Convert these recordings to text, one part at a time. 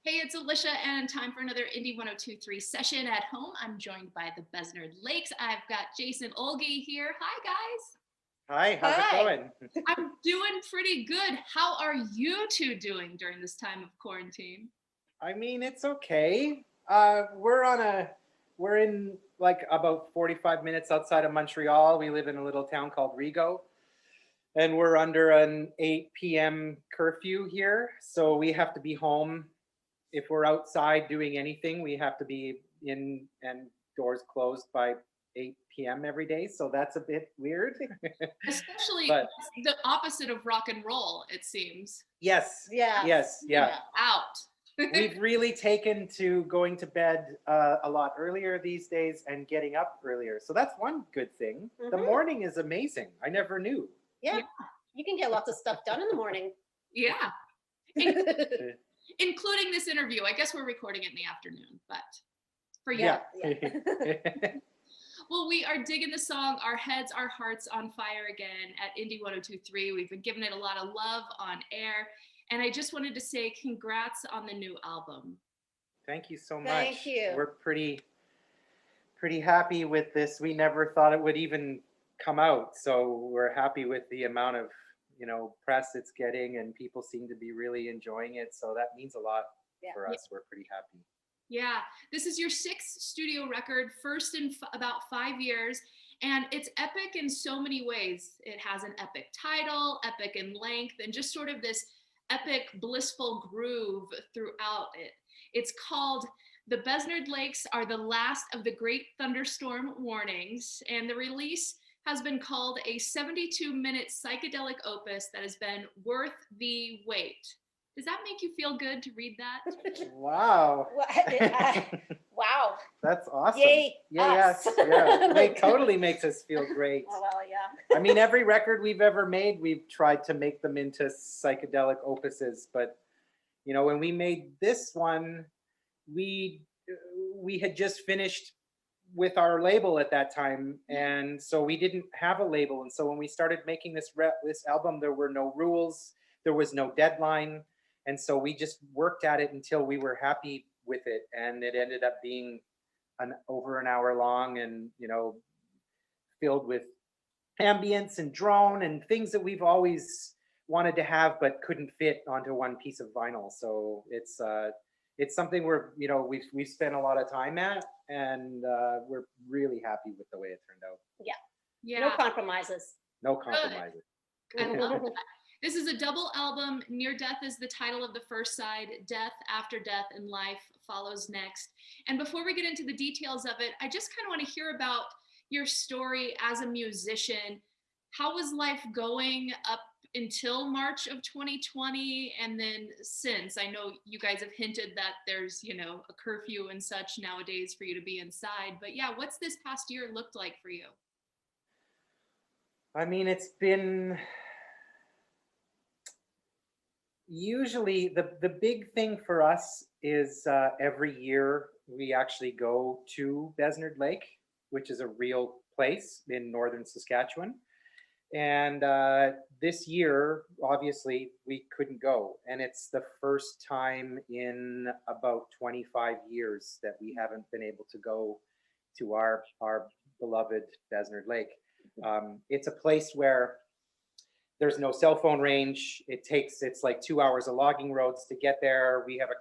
Hey, it's Alicia, and time for another Indie 1023 session at home. I'm joined by the Besnard Lakes. I've got Jace and Olga here. Hi, guys. Hi, how's it going? I'm doing pretty good. How are you two doing during this time of quarantine? I mean, it's okay. We're in like about 45 minutes outside of Montreal. We live in a little town called Rigaud, and we're under an 8 p.m. curfew here. So we have to be home. If we're outside doing anything, we have to be in and doors closed by 8 p.m. every day. So that's a bit weird. Especially But the opposite of rock and roll, it seems. yes, Yeah. yes, yeah. Out. We've really taken to going to bed a lot earlier these days and getting up earlier. So that's one good thing. The morning is amazing. I never knew. Yeah. You can get lots of stuff done in the morning. Yeah. Including this interview. I guess we're recording it in the afternoon, but for you. Yeah. Well, we are digging the song Our Heads, Our Hearts on Fire again at Indie 1023. We've been giving it a lot of love on air. And I just wanted to say congrats on the new album. Thank you so much. Thank you. We're pretty happy with this. We never thought it would even come out. So we're happy with the amount of, press it's getting, and people seem to be really enjoying it. So that means a lot for us. We're pretty happy. Yeah, this is your 6th studio record, first in about 5 years, and it's epic in so many ways. It has an epic title, epic in length, and just sort of this epic, blissful groove throughout it. It's called The Besnard Lakes Are the Last of the Great Thunderstorm Warnings, and the release has been called a 72-minute psychedelic opus that has been worth the wait. Does that make you feel good to read that? Wow. Wow. That's awesome. Yay, yes. Yeah. It totally makes us feel great. Oh, well, yeah. I mean, every record we've ever made, we've tried to make them into psychedelic opuses. But, when we made this one, we had just finished with our label at that time, and so we didn't have a label. And so when we started making this album, there were no rules, there was no deadline, and so we just worked at it until we were happy with it. And it ended up being over an hour long, and filled with ambience and drone and things that we've always wanted to have but couldn't fit onto one piece of vinyl. So it's something we've spent a lot of time at, and we're really happy with the way it turned out. Yeah. No compromises. No compromises. I love that. This is a double album. Near Death is the title of the first side. Death, After Death, and Life follows next. And before we get into the details of it, I just kind of want to hear about your story as a musician. How was life going up until March of 2020, and then since? I know you guys have hinted that there's, a curfew and such nowadays for you to be inside, but yeah, what's this past year looked like for you? I mean, it's been usually the big thing for us is every year we actually go to Besnard Lake, which is a real place in northern Saskatchewan. And this year, obviously, we couldn't go. And it's the first time in about 25 years that we haven't been able to go to our beloved Besnard Lake. It's a place where there's no cell phone range. It's like 2 hours of logging roads to get there. We have a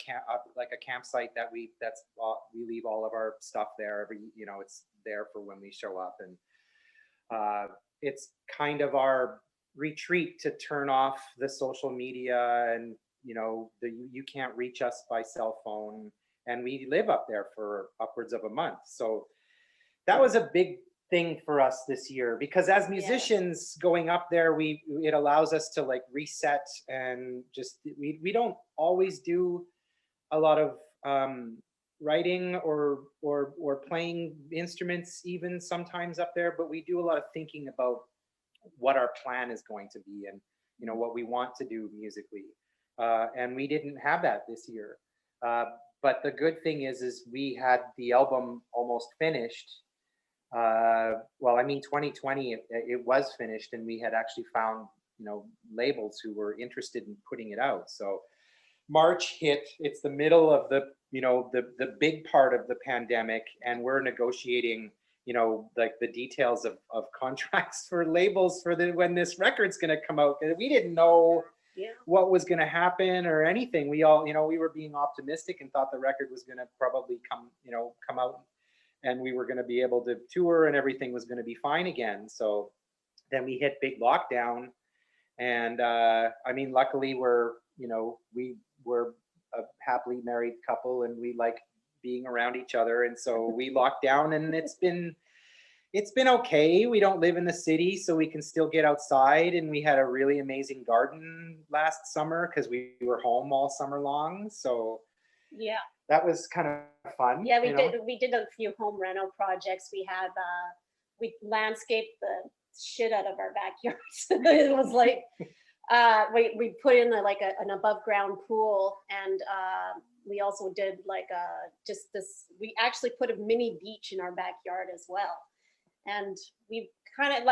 campsite that we leave all of our stuff there. It's there for when we show up, and it's kind of our retreat to turn off the social media, and you can't reach us by cell phone, and we live up there for upwards of a month. So that was a big thing for us this year, because as musicians going up there, it allows us to like reset, and just we don't always do a lot of writing or playing instruments even sometimes up there, but we do a lot of thinking about what our plan is going to be, and what we want to do musically, and we didn't have that this year, but the good thing is we had the album almost finished. 2020 it was finished, and we had actually found labels who were interested in putting it out. So March hit. It's the middle of the, the big part of the pandemic, and we're negotiating, like the details of contracts for labels for when this record's going to come out. And we didn't know what was going to happen or anything. We all, we were being optimistic and thought the record was going to probably come out, and we were going to be able to tour and everything was going to be fine again. So then we hit big lockdown, and luckily we were a happily married couple, and we like being around each other, and so we locked down, and it's been okay. We don't live in the city, so we can still get outside, and we had a really amazing garden last summer because we were home all summer long. So that was kind of fun. Yeah, we did a few home reno projects. We had we landscaped the shit out of our backyards. It was like we put in an above ground pool, and we also did we actually put a mini beach in our backyard as well. And we kind of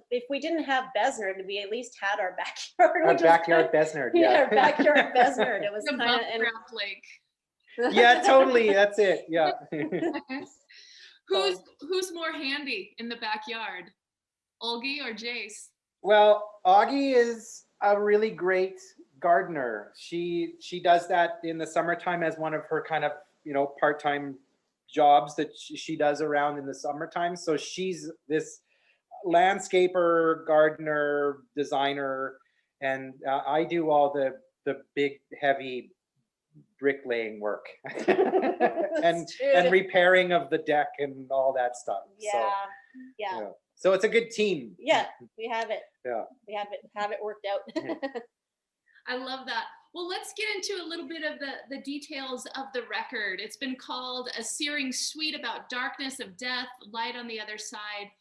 if we didn't have Besnard, we at least had our backyard. Our backyard Besnard, yeah. Our backyard Besnard. It was The kind above-ground lake. Yeah, totally. That's it. Yeah. Who's more handy in the backyard, Olga or Jace? Well, Augie is a really great gardener. She does that in the summertime as one of her kind of part-time jobs that she does around in the summertime. So she's this landscaper, gardener, designer, and I do all the big heavy bricklaying work and repairing of the deck and all that stuff. Yeah. So it's a good team. Yeah, we have it. Yeah. We have it worked out. I love that. Well, let's get into a little bit of the details of the record. It's been called a searing suite about darkness, of death, light on the other side.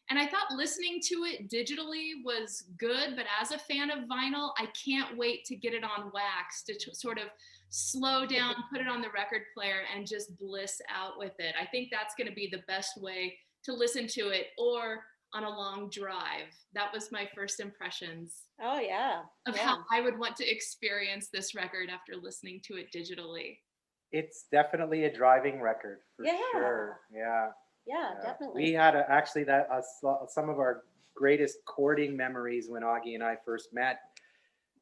And I thought listening to it digitally was good, but as a fan of vinyl, I can't wait to get it on wax to sort of slow down, put it on the record player, and just bliss out with it. I think that's going to be the best way to listen to it, or on a long drive. That was my first impressions. Oh yeah. Of how I would want to experience this record after listening to it digitally. It's definitely a driving record for sure. Yeah, definitely. We had actually some of our greatest courting memories when Augie and I first met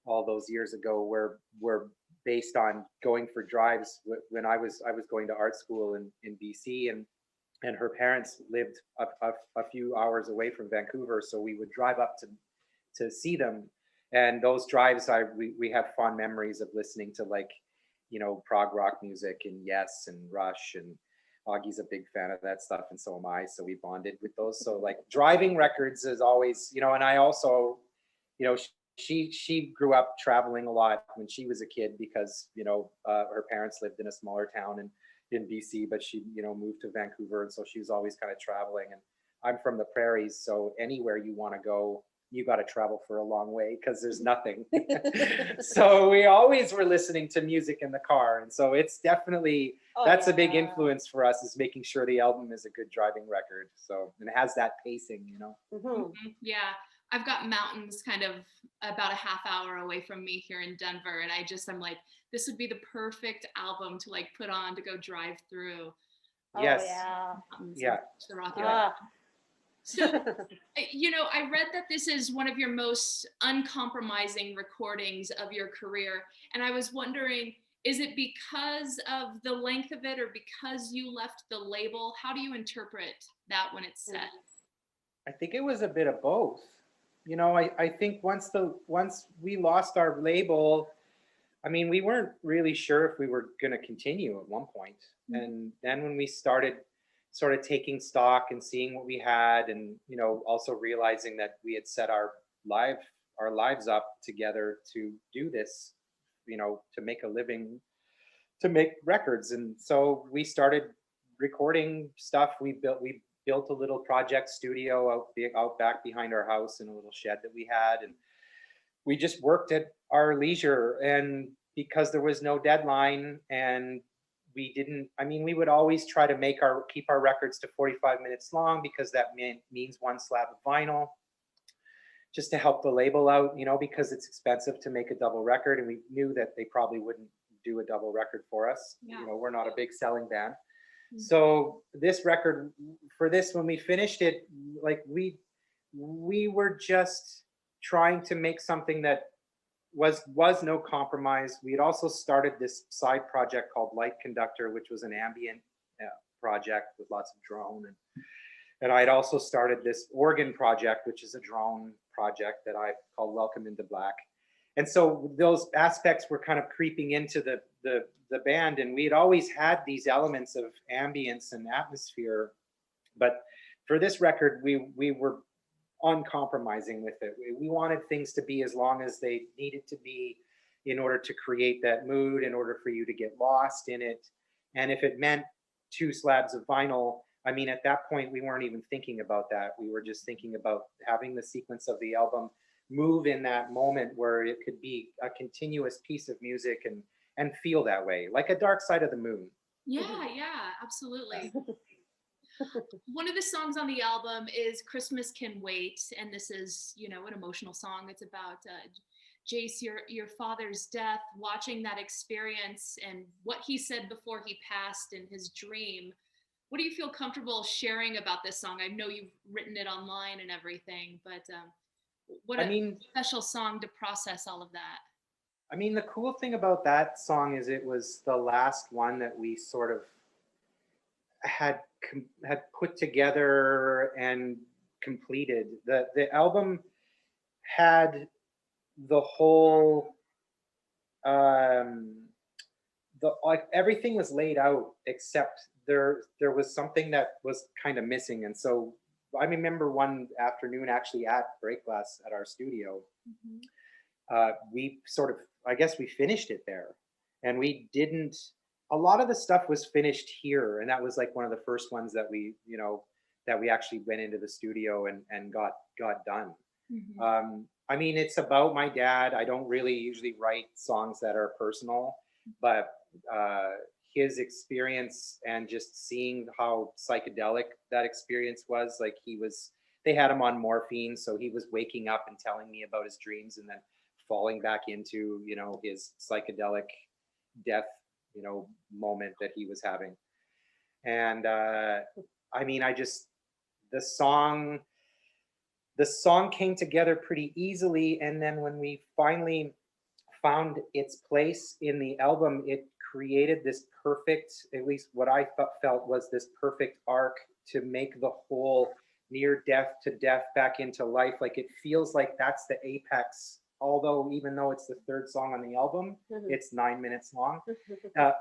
all those years ago were based on going for drives when I was going to art school in BC, and her parents lived a few hours away from Vancouver, so we would drive up to see them. And those drives, we have fond memories of listening to prog rock music and Yes and Rush, and Augie's a big fan of that stuff, and so am I. So we bonded with those. So driving records is always, and I also, she grew up traveling a lot when she was a kid because her parents lived in a smaller town in BC, but she moved to Vancouver, and so she was always kind of traveling. And I'm from the prairies, so anywhere you want to go, you got to travel for a long way because there's nothing. So we always were listening to music in the car, and so it's definitely that's a big influence for us, is making sure the album is a good driving record. So, and it has that pacing, Yeah, I've got mountains kind of about a half hour away from me here in Denver, and I'm like, this would be the perfect album to put on to go drive through. Yes. Yeah. The Rocky Mountain. So, I read that this is one of your most uncompromising recordings of your career, and I was wondering, is it because of the length of it, or because you left the label? How do you interpret that when it's said? I think it was a bit of both. I think once we lost our label, we weren't really sure if we were going to continue at one point. Mm-hmm. And then when we started sort of taking stock and seeing what we had, and also realizing that we had set our lives up together to do this, to make a living, to make records. And so we started recording stuff. We built a little project studio out back behind our house in a little shed that we had, and we just worked at our leisure. And because there was no deadline, and we would always try to keep our records to 45 minutes long, because that means one slab of vinyl. just to help the label out, because it's expensive to make a double record, and we knew that they probably wouldn't do a double record for us. Yeah. We're not a big selling band. Mhm. So this record, for this, when we finished it, like we were just trying to make something that was no compromise. We had also started this side project called Light Conductor, which was an ambient project with lots of drone, and I had also started this organ project, which is a drone project that I called Welcome into Black. And so those aspects were kind of creeping into the band, and we had always had these elements of ambience and atmosphere, but for this record, we were uncompromising with it. We wanted things to be as long as they needed to be in order to create that mood, in order for you to get lost in it. And if it meant 2 slabs of vinyl, I mean, at that point, we weren't even thinking about that. We were just thinking about having the sequence of the album move in that moment where it could be a continuous piece of music and feel that way, like a Dark Side of the Moon. Yeah, absolutely. One of the songs on the album is Christmas Can Wait, and this is, an emotional song. It's about Jace, your father's death, watching that experience and what he said before he passed in his dream. What do you feel comfortable sharing about this song? I know you've written it online and everything, but what a special song to process all of that. I mean, the cool thing about that song is it was the last one that we sort of had put together and completed. The album had the whole everything was laid out, except there was something that was kind of missing. And so I remember one afternoon actually at Break Glass at our studio, we sort of, I guess we finished it there, and we didn't, a lot of the stuff was finished here, and that was like one of the first ones that we actually went into the studio and got done. I mean, it's about my dad. I don't really usually write songs that are personal, but his experience and just seeing how psychedelic that experience was, like they had him on morphine, so he was waking up and telling me about his dreams and then falling back into, his psychedelic death, moment that he was having. And I mean, the song came together pretty easily. And then when we finally found its place in the album, it created this perfect, at least what I felt was this perfect arc to make the whole near death to death back into life. Like, it feels like that's the apex, although even though it's the 3rd song on the album, it's 9 minutes long.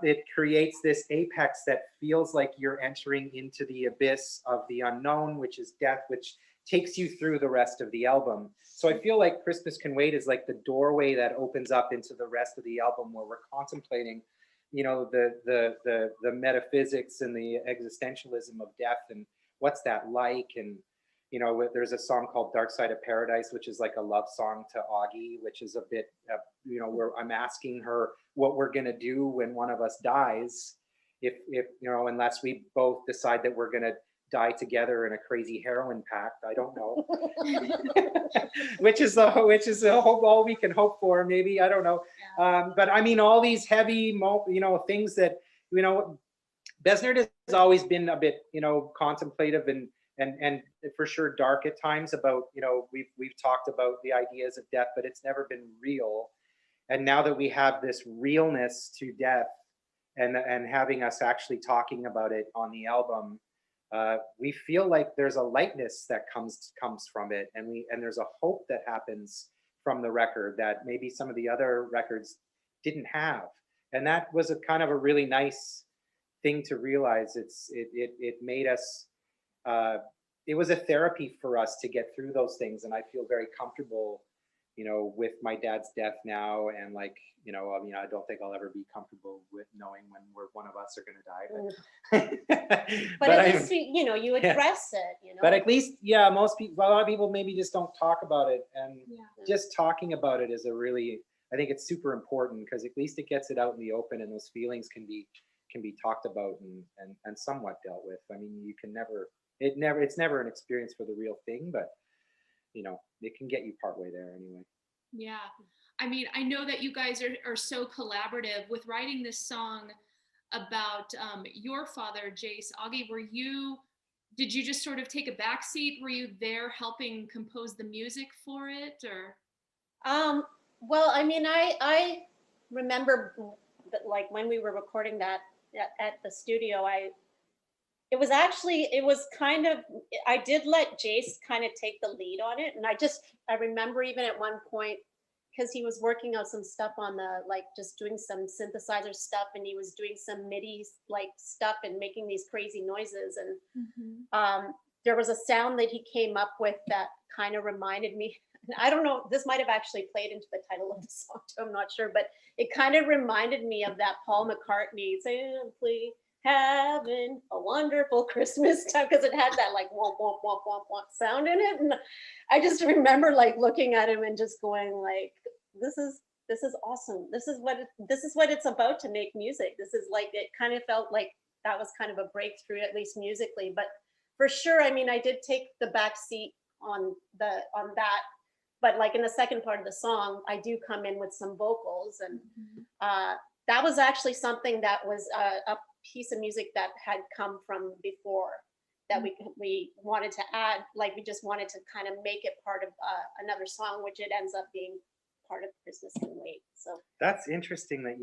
It creates this apex that feels like you're entering into the abyss of the unknown, which is death, which takes you through the rest of the album. So I feel like Christmas Can Wait is like the doorway that opens up into the rest of the album, where we're contemplating, the metaphysics and the existentialism of death and what's that like. And there's a song called Dark Side of Paradise, which is like a love song to Augie, which is a bit, where I'm asking her what we're going to do when one of us dies, if unless we both decide that we're going to die together in a crazy heroin pact. I don't know. which is all we can hope for, maybe. I don't know. But I mean, all these heavy, things that, Besnard has always been a bit, contemplative and for sure dark at times about, we've talked about the ideas of death, but it's never been real. And now that we have this realness to death and having us actually talking about it on the album, we feel like there's a lightness that comes from it, and there's a hope that happens from the record that maybe some of the other records didn't have. And that was a kind of a really nice thing to realize. It made us, it was a therapy for us to get through those things. And I feel very comfortable, with my dad's death now. And like, I mean, I don't think I'll ever be comfortable with knowing when one of us are going to die. But at least you address it, But at least, most people, a lot of people maybe just don't talk about it. And just talking about it is I think it's super important, because at least it gets it out in the open, and those feelings can be talked about and somewhat dealt with. I mean, it's never an experience for the real thing, but you know, it can get you partway there anyway. Yeah. I mean, I know that you guys are so collaborative with writing this song about your father, Jace. Augie, did you just sort of take a back seat? Were you there helping compose the music for it, or? Well, I mean, I remember that, like, when we were recording that at the studio, it was kind of, I did let Jace kind of take the lead on it. And I remember even at one point, because he was working on some stuff on like just doing some synthesizer stuff, and he was doing some MIDI like stuff and making these crazy noises. And there was a sound that he came up with that kind of reminded me, and I don't know, this might have actually played into the title of the song too, I'm not sure, but it kind of reminded me of that Paul McCartney, simply having a wonderful Christmas time, because it had that like womp womp womp womp womp sound in it. And I just remember like looking at him and just going like, this is awesome. This is what it's about to make music. This is like, it kind of felt like that was kind of a breakthrough, at least musically. But for sure, I mean, I did take the back seat on that, but like in the second part of the song, I do come in with some vocals. And that was actually something that was a piece of music that had come from before, that we wanted to add, like we just wanted to kind of make it part of another song, which it ends up being part of Christmas Can Wait. So that's interesting that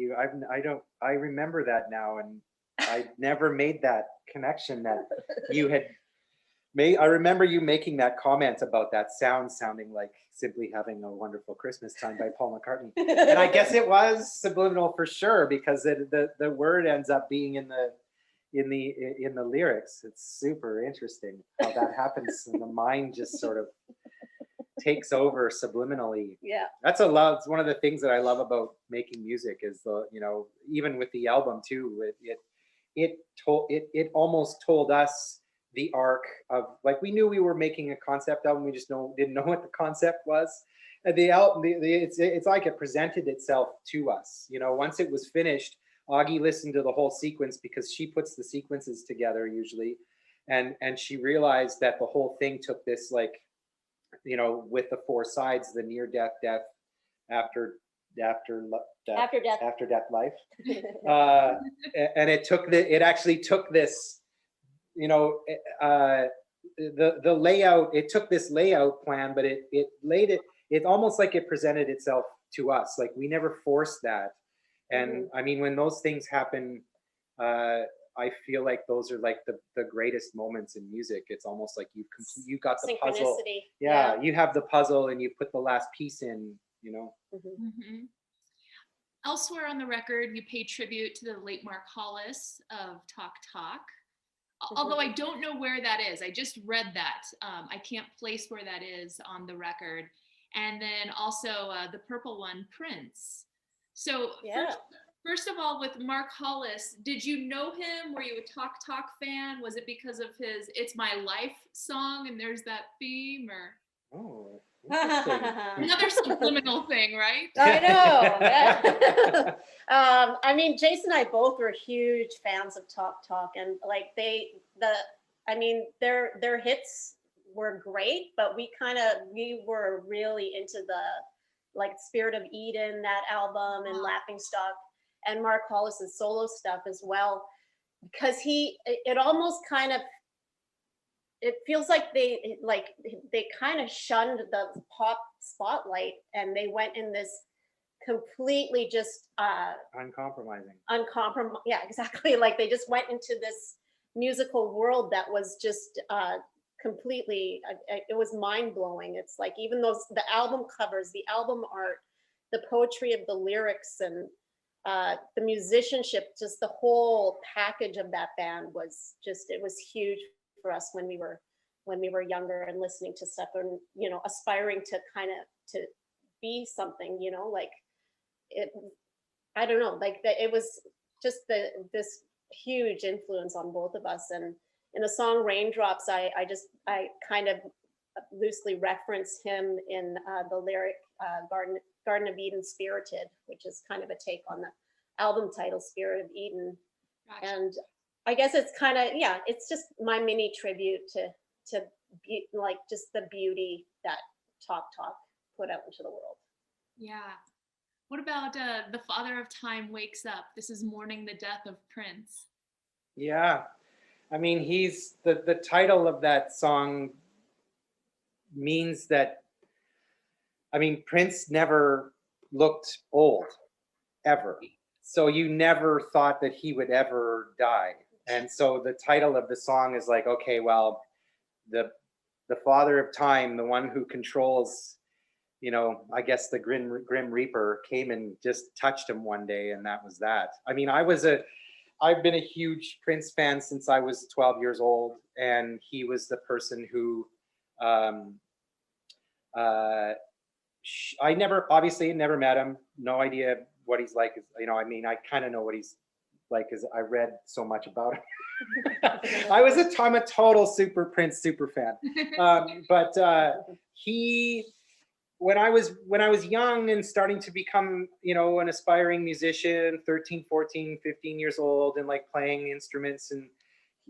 I remember that now, and I never made that connection that you had made. I remember you making that comment about that sounding like Simply Having a Wonderful Christmas Time by Paul McCartney. And I guess it was subliminal for sure, because the word ends up being in the lyrics. It's super interesting how that happens, and the mind just sort of takes over subliminally. Yeah, that's it's one of the things that I love about making music, is even with the album too, it almost told us the arc of, like, we knew we were making a concept album, we just didn't know what the concept was. And the album, it's like it presented itself to us. Once it was finished, Augie listened to the whole sequence, because she puts the sequences together usually, and she realized that the whole thing took this, like, with the 4 sides, the near death, after death life, and it actually took this, the layout, it took this layout plan, but it almost like it presented itself to us. Like, we never forced that. And I mean, when those things happen, I feel like those are like the greatest moments in music. It's almost like you got the puzzle. Yeah, you have the puzzle and you put the last piece in, Elsewhere on the record, you pay tribute to the late Mark Hollis of Talk Talk. Although I don't know where that is. I just read that. I can't place where that is on the record. And then also the purple one, Prince. So first of all, with Mark Hollis, did you know him? Were you a Talk Talk fan? Was it because of his It's My Life song and there's that theme, or? Oh, another subliminal thing, right? I know. I mean, Jace and I both were huge fans of Talk Talk, and like their hits were great, but we were really into the, like, Spirit of Eden, that album, and Laughing Stock, and Mark Hollis's solo stuff as well, because it almost kind of, it feels like they kind of shunned the pop spotlight, and they went in this completely just uncompromising. Yeah, exactly. Like, they just went into this musical world that was just completely, it was mind-blowing. It's like, even the album covers, the album art, the poetry of the lyrics, and the musicianship, just the whole package of that band was just, it was huge for us when we were younger and listening to stuff, and aspiring to kind of to be something, like it, I don't know, like that, it was just this huge influence on both of us. And in the song Raindrops, I kind of loosely reference him in the lyric Garden of Eden Spirited, which is kind of a take on the album title Spirit of Eden. Gotcha. And I guess it's kind of, it's just my mini tribute to be, like, just the beauty that talk put out into the world. Yeah. What about The Father of Time Wakes Up? This is mourning the death of Prince. Yeah. I mean, he's the title of that song means that, I mean, Prince never looked old, ever. So you never thought that he would ever die. And so the title of the song is like, okay, well, the Father of Time, the one who controls, you know, I guess the Grim Reaper came and just touched him one day, and that was that. I mean, I've been a huge Prince fan since I was 12 years old, and he was the person who, I obviously never met him, no idea what he's like. You know, I mean, I kind of know what he's like because I read so much about him. I'm a total super Prince super fan. But he, when I was young and starting to become, you know, an aspiring musician, 13, 14, 15 years old, and like playing instruments, and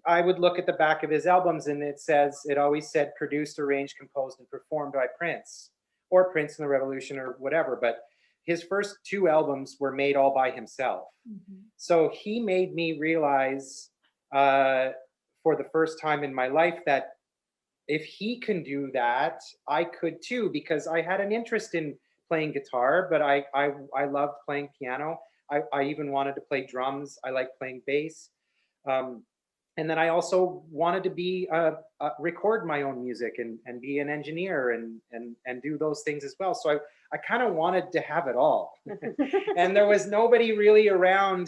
I would look at the back of his albums and it always said produced, arranged, composed, and performed by Prince, or Prince and the Revolution, or whatever. But his first two albums were made all by himself. Mm-hmm. So he made me realize for the first time in my life that if he can do that, I could too, because I had an interest in playing guitar, but I loved playing piano. I even wanted to play drums. I like playing bass. And then I also wanted to be record my own music and be an engineer and do those things as well. So I kind of wanted to have it all. And there was nobody really around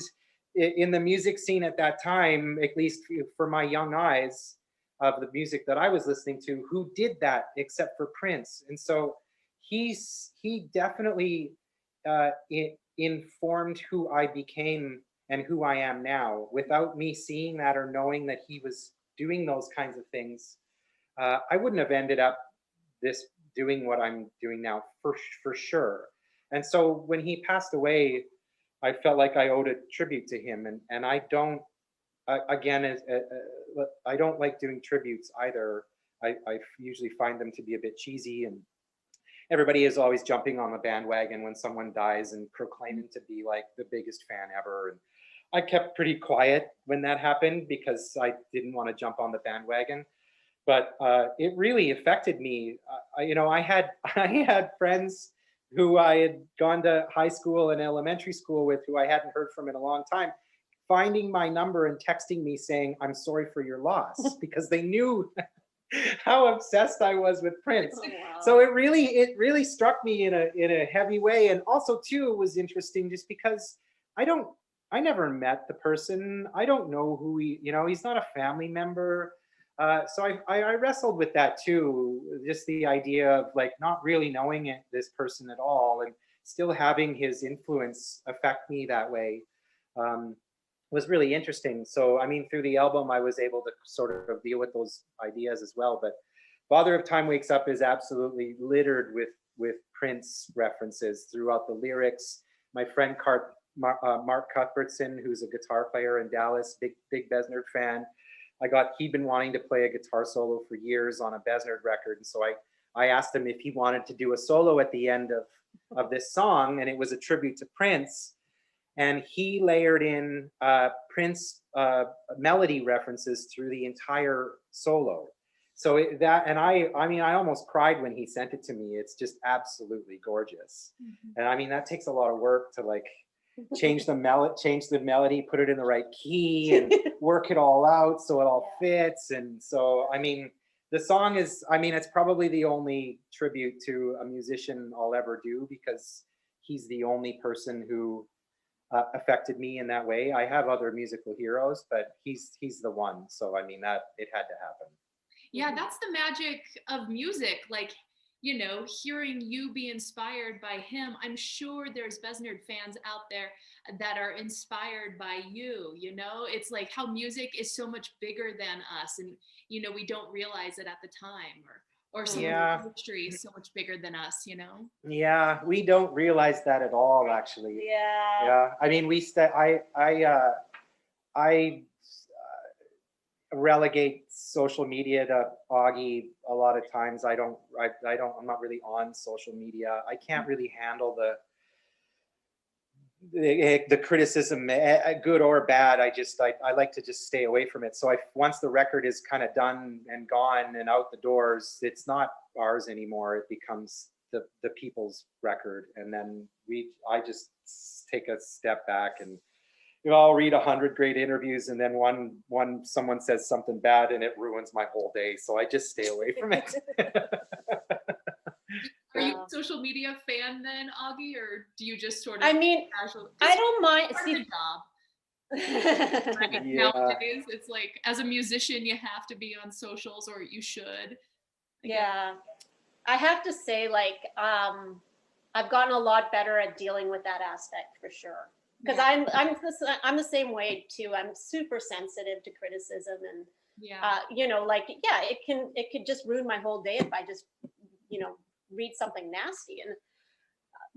in the music scene at that time, at least for my young eyes, of the music that I was listening to, who did that except for Prince. And so he definitely informed who I became and who I am now. Without me seeing that or knowing that he was doing those kinds of things, I wouldn't have ended up doing what I'm doing now for sure. And so when he passed away, I felt like I owed a tribute to him, and I don't. Again, I don't like doing tributes either. I usually find them to be a bit cheesy, and everybody is always jumping on the bandwagon when someone dies and proclaiming to be like the biggest fan ever. And I kept pretty quiet when that happened because I didn't want to jump on the bandwagon. But it really affected me. You know, I had friends who I had gone to high school and elementary school with who I hadn't heard from in a long time, finding my number and texting me saying, "I'm sorry for your loss," because they knew how obsessed I was with Prince. Oh, wow. So it really struck me in a heavy way. And also too, it was interesting just because I never met the person. I don't know who he's not a family member. So I wrestled with that too, just the idea of like not really knowing this person at all and still having his influence affect me that way. Was really interesting. So, I mean, through the album, I was able to sort of deal with those ideas as well. But Father of Time Wakes Up is absolutely littered with Prince references throughout the lyrics. My friend Mark Cuthbertson, who's a guitar player in Dallas, big Besnard fan. He'd been wanting to play a guitar solo for years on a Besnard record. And so I asked him if he wanted to do a solo at the end of this song, and it was a tribute to Prince. And he layered in Prince melody references through the entire solo. So I almost cried when he sent it to me. It's just absolutely gorgeous. Mm-hmm. And I mean, that takes a lot of work to like change the melody, put it in the right key, and work it all out so it all fits. And so, I mean, the song is, I mean, it's probably the only tribute to a musician I'll ever do because he's the only person who affected me in that way. I have other musical heroes, but he's the one. So I mean that it had to happen. Yeah, that's the magic of music. Like, you know, hearing you be inspired by him. I'm sure there's Besnard fans out there that are inspired by you. You know, it's like how music is so much bigger than us, and you know, we don't realize it at the time, or some industry is so much bigger than us, you know? Yeah, we don't realize that at all, actually. Yeah. I mean, relegate social media to Augie a lot of times. I'm not really on social media. I can't really handle the criticism, good or bad. I like to just stay away from it. So once the record is kind of done and gone and out the doors, it's not ours anymore. It becomes the people's record. And then I just take a step back, and I'll read 100 great interviews, and then someone says something bad and it ruins my whole day. So I just stay away from it. Are you a social media fan then, Augie, or do you just sort of I mean, casual? I don't mind. Part See, of the job. Right? Yeah. Nowadays, it's like as a musician, you have to be on socials, or you should. yeah, I have to say, like, I've gotten a lot better at dealing with that aspect for sure. Because Yeah. I'm the same way too. I'm super sensitive to criticism, and Yeah. like, yeah, it could just ruin my whole day if I just read something nasty.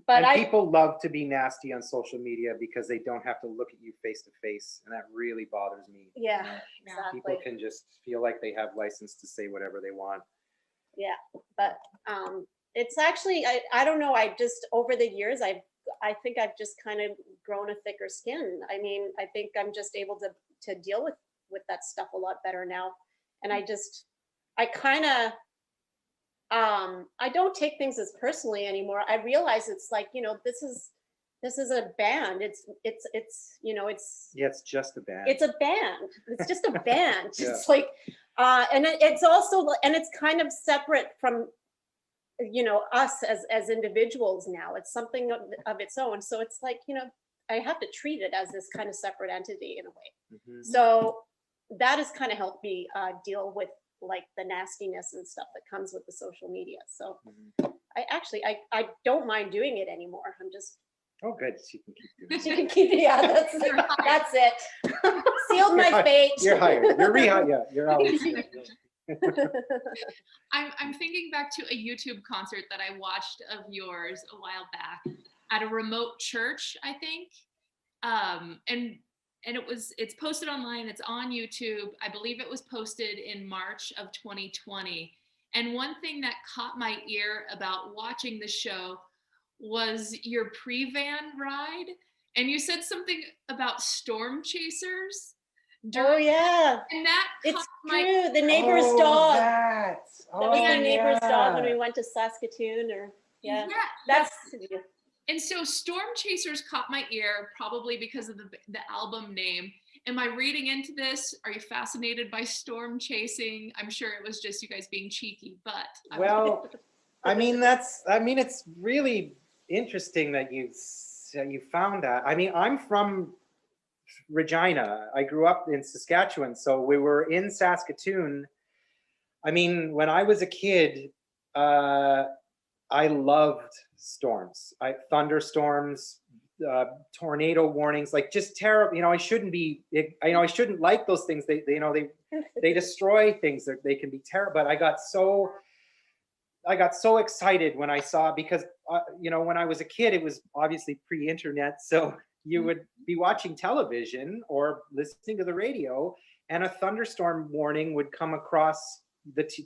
But people love to be nasty on social media because they don't have to look at you face to face, and that really bothers me. yeah, Yeah. exactly. People can just feel like they have license to say whatever they want. Yeah, but it's actually, I don't know. I just, over the years, I think I've just kind of grown a thicker skin. I mean, I think I'm just able to deal with that stuff a lot better now. And I kind of, I don't take things as personally anymore. I realize it's like, this is a band. It's Yeah, it's just a band. it's a band. It's just a band. Yeah. It's like, and it's also, and it's kind of separate from, us as individuals now. It's something of its own. So it's like, I have to treat it as this kind of separate entity in a way. Mhm. So that has kind of helped me deal with like the nastiness and stuff that comes with the social media. So Mhm. I don't mind doing it anymore. I'm just, Oh, good. She can keep doing you it. can keep it. Yeah, that's it. Sealed my fate. You're hired. You're rehired. Yeah, you're always. I'm thinking back to a YouTube concert that I watched of yours a while back at a remote church, I think. And it's posted online, it's on YouTube. I believe it was posted in March of 2020. And one thing that caught my ear about watching the show was your pre-van ride. And you said something about storm chasers. Oh yeah, And that it's caught my true. The neighbor's dog. That Was the neighbor's dog when we yeah. went to Saskatoon, or yeah. Yeah, That's and so Storm Chasers caught my ear probably because of the album name. Am I reading into this? Are you fascinated by storm chasing? I'm sure it was just you guys being cheeky, but Well, it's really interesting that you found that. I mean, I'm from Regina. I grew up in Saskatchewan, so we were in Saskatoon. I mean, when I was a kid, I loved storms, thunderstorms, tornado warnings, like just terrible. I shouldn't I shouldn't like those things. They destroy things. They can be terrible. But I got so excited when I saw, because when I was a kid, it was obviously pre-internet, so you would be watching television or listening to the radio, and a thunderstorm warning would come across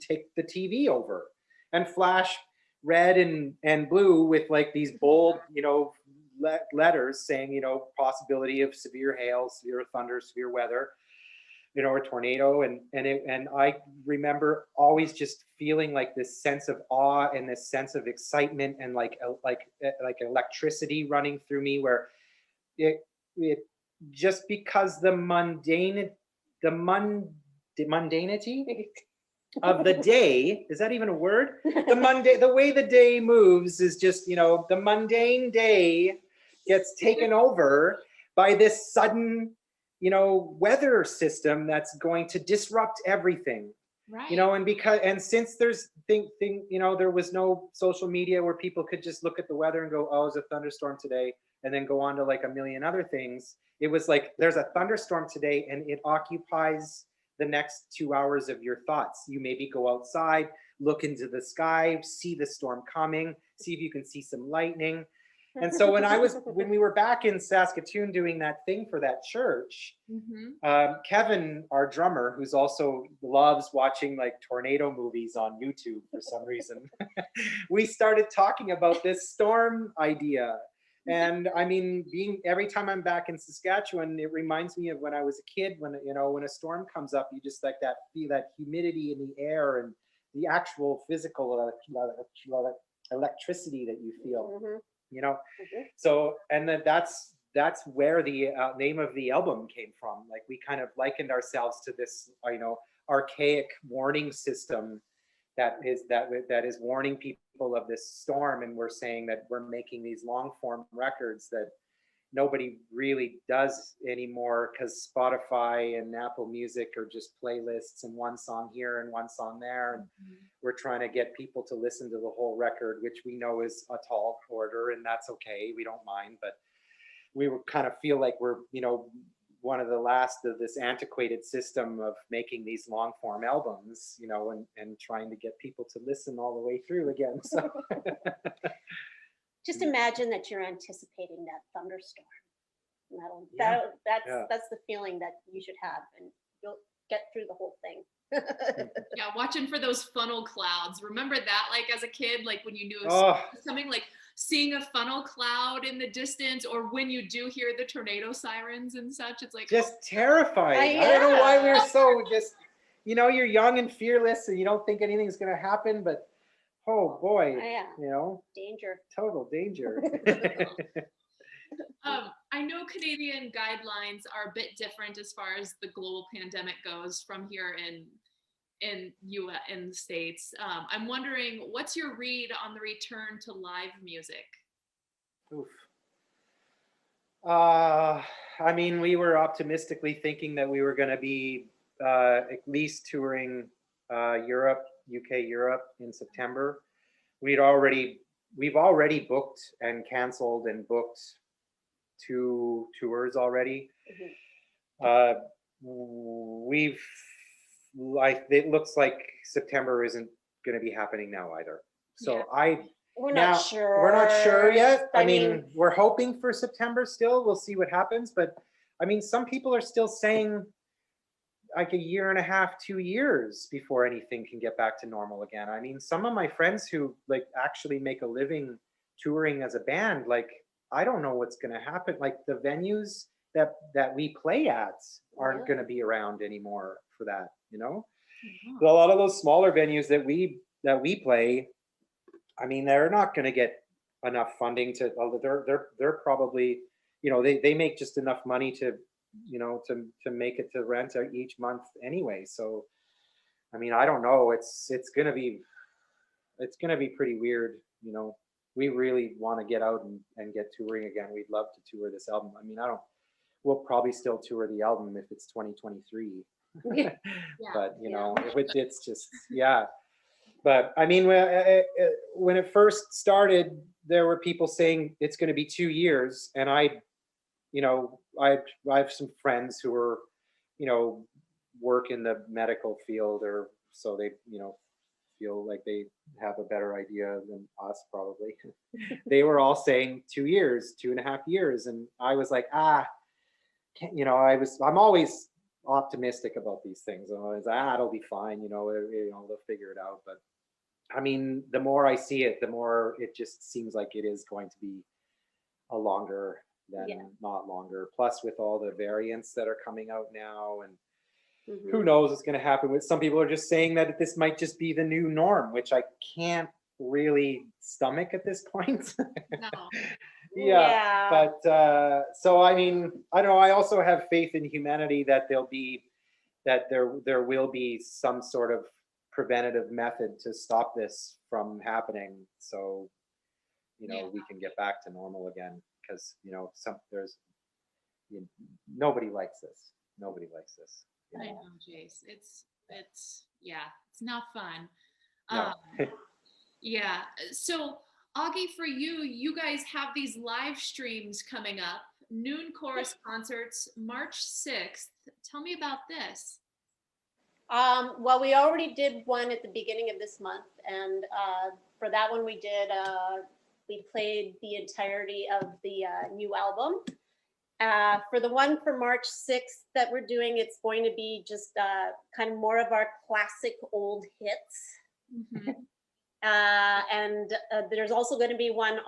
take the TV over and flash red and blue with like these bold, letters saying, possibility of severe hail, severe thunder, severe weather, or tornado. And I remember always just feeling like this sense of awe and this sense of excitement and like electricity running through me, where it just because the mundanity of the day, is that even a word? The way the day moves is just, the mundane day gets taken over by this sudden, weather system that's going to disrupt everything. right. And since there's there was no social media where people could just look at the weather and go, oh, it's a thunderstorm today, and then go on to like a million other things. It was like, there's a thunderstorm today, and it occupies the next 2 hours of your thoughts. You maybe go outside, look into the sky, see the storm coming, see if you can see some lightning. And so when we were back in Saskatoon doing that thing for that church, Kevin, our drummer, who's also loves watching like tornado movies on YouTube for some reason, we started talking about this storm idea. And I mean, every time I'm back in Saskatchewan, it reminds me of when I was a kid, when, you know, when a storm comes up, you just like feel that humidity in the air and the actual physical electricity that you feel, you know? So, and then that's where the name of the album came from. Like, we kind of likened ourselves to this, you know, archaic warning system that is warning people of this storm. And we're saying that we're making these long form records that nobody really does anymore, because Spotify and Apple Music are just playlists and one song here and one song there. And we're trying to get people to listen to the whole record, which we know is a tall order, and that's okay. We don't mind, but we would kind of feel like we're, you know, one of the last of this antiquated system of making these long form albums, you know, and trying to get people to listen all the way through again. So just imagine that you're anticipating that thunderstorm. That's the feeling that you should have, and you'll get through the whole thing. Yeah, watching for those funnel clouds. Remember that, like as a kid, like when you knew something, like seeing a funnel cloud in the distance, or when you do hear the tornado sirens and such, it's like just terrifying. I don't know why we're so just, you know, you're young and fearless and you don't think anything's going to happen, but oh boy, you know, danger, total danger. I know Canadian guidelines are a bit different as far as the global pandemic goes from here in the States. I'm wondering, what's your read on the return to live music? Oof. I mean, we were optimistically thinking that we were going to be at least touring Europe, UK, Europe in September. We've already booked and canceled and booked 2 tours already. It looks like September isn't going to be happening now either. So we're not sure yet. I mean, we're hoping for September still. We'll see what happens. But I mean, some people are still saying like a year and a half, 2 years before anything can get back to normal again. I mean, some of my friends who like actually make a living touring as a band, like, I don't know what's going to happen. Like, the venues that we play at aren't going to be around anymore for that, you know? A lot of those smaller venues that we play, I mean, they're not going to get enough funding to, they're probably, you know, they make just enough money to, you know, to make it to rent each month anyway. So, I mean, I don't know. It's going to be pretty weird, you know. We really want to get out and get touring again. We'd love to tour this album. I mean, we'll probably still tour the album if it's 2023. But, you know, it's just, But I mean, when it first started, there were people saying it's going to be 2 years. And I have some friends who are, you know, work in the medical field, or so they, you know, feel like they have a better idea than us probably. They were all saying 2 years, 2.5 years. And I was like, you know, I'm always optimistic about these things. I'm always, it'll be fine, you know, they'll figure it out. But I mean, the more I see it, the more it just seems like it is going to be a longer than not longer. Plus with all the variants that are coming out now, and who knows what's going to happen with, some people are just saying that this might just be the new norm, which I can't really stomach at this point. No. But so I mean, I don't know, I also have faith in humanity that there will be some sort of preventative method to stop this from happening, so you know, we can get back to normal again, because you know, nobody likes this. I know, Jace. It's not fun. No. So Augie, for you guys have these live streams coming up, noon chorus concerts, March 6th. Tell me about this. Well, we already did one at the beginning of this month, and for that one we did we played the entirety of the new album. For the one for March 6th that we're doing, it's going to be just kind of more of our classic old hits. Mhm. And there's also going to be one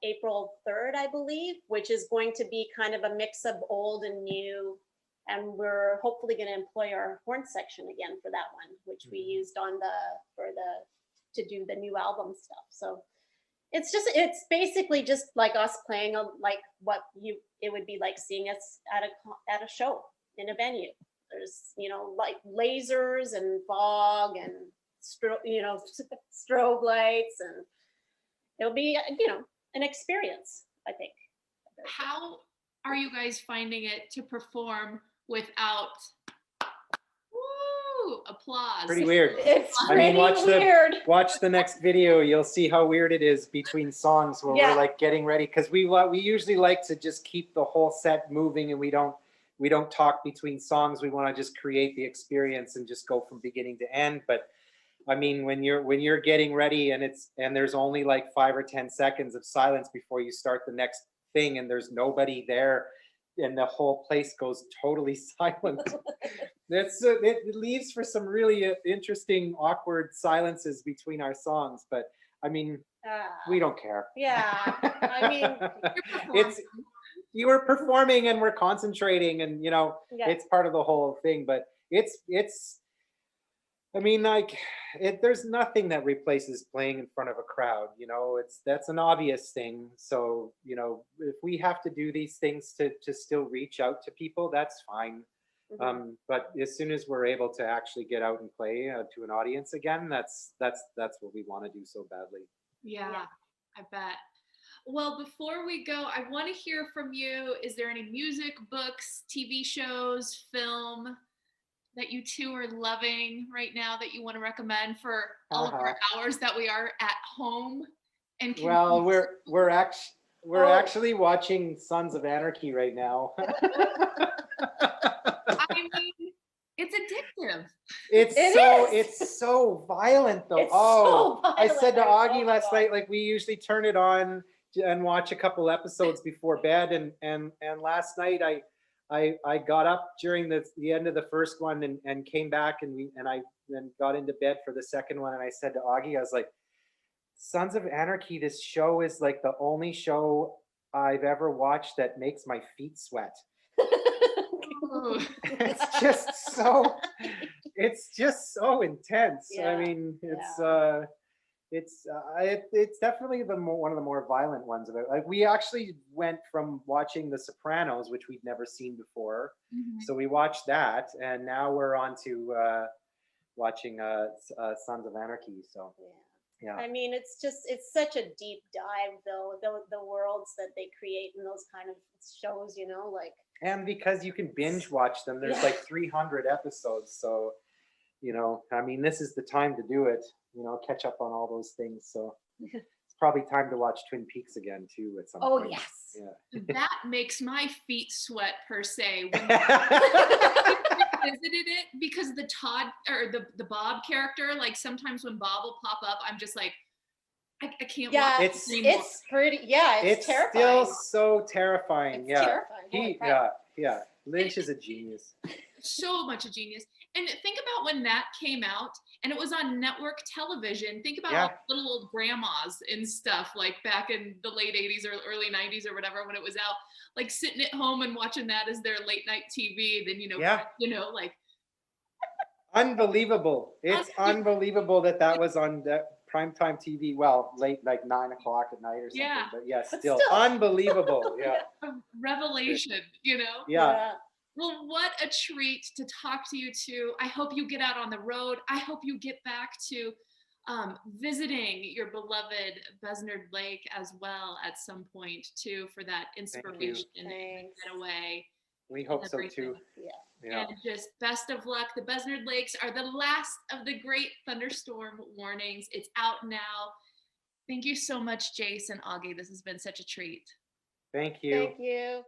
April 3rd, I believe, which is going to be kind of a mix of old and new. And we're hopefully going to employ our horn section again for that one, which we used on to do the new album stuff. So it's basically just like us playing like what it would be like seeing us at a show in a venue. There's, like lasers and fog and strobe lights, and it'll be, an experience, I think. How are you guys finding it to perform without applause? Pretty weird. It's I mean, pretty weird. watch the next video. You'll see how weird it is between songs when we're like getting ready, because we usually like to just keep the whole set moving, and we don't talk between songs. We want to just create the experience and just go from beginning to end. But I mean, when you're getting ready and there's only like 5 or 10 seconds of silence before you start the next thing, and there's nobody there, and the whole place goes totally silent. It leaves for some really interesting, awkward silences between our songs. But I mean, we don't care. Yeah, I mean, you were performing and we're concentrating, and it's part of the whole thing. But it's. I mean, like, there's nothing that replaces playing in front of a crowd. That's an obvious thing. So, if we have to do these things to still reach out to people, that's fine. Mhm. But as soon as we're able to actually get out and play to an audience again, that's what we want to do so badly. Yeah, I bet. Well, before we go, I want to hear from you. Is there any music, books, TV shows, film that you two are loving right now that you want to recommend for all of our hours that we are at home? And well, we're actually watching Sons of Anarchy right now. I mean, it's addictive. It's so violent though. It's so violent. I said to Augie last night, like, we usually turn it on and watch a couple episodes before bed, and last night I got up during the end of the first one and came back and I then got into bed for the second one, and I said to Augie, I was like, Sons of Anarchy, this show is like the only show I've ever watched that makes my feet sweat. It's just so intense. I mean, it's definitely one of the more violent ones of it. Like, we actually went from watching The Sopranos, which we'd never seen before. Mhm. So we watched that, and now we're on to watching Sons of Anarchy. So yeah. I mean, it's such a deep dive, though, the worlds that they create in those kind of shows, like. And because you can binge watch them, there's like 300 episodes. So, I mean, this is the time to do it, catch up on all those things. So it's probably time to watch Twin Peaks again too at some point. Oh, yes. Yeah. That makes my feet sweat per se. When I visited it, because the Todd or the Bob character, like sometimes when Bob will pop up, I'm just like, I can't watch it's anymore. it's pretty. Yeah, it's terrifying. Still so terrifying. It's terrifying. Yeah. Lynch is a genius. So much a genius. And think about when that came out and it was on network television. Think about all the little old grandmas and stuff, like back in the late 80s or early 90s or whatever, when it was out, like sitting at home and watching that as their late night TV. Then, like. Unbelievable. It's unbelievable that was on that primetime TV. Well, late, like 9 o'clock at night or something. Yeah. But still unbelievable. Yeah. A revelation, Yeah. Well, what a treat to talk to you two. I hope you get out on the road. I hope you get back to visiting your beloved Besnard Lake as well at some point too, for that inspiration and get away. We hope so too. Yeah. And just best of luck. The Besnard Lakes are the last of the Great Thunderstorm Warnings. It's out now. Thank you so much, Jace and Augie. This has been such a treat. Thank you. Thank you.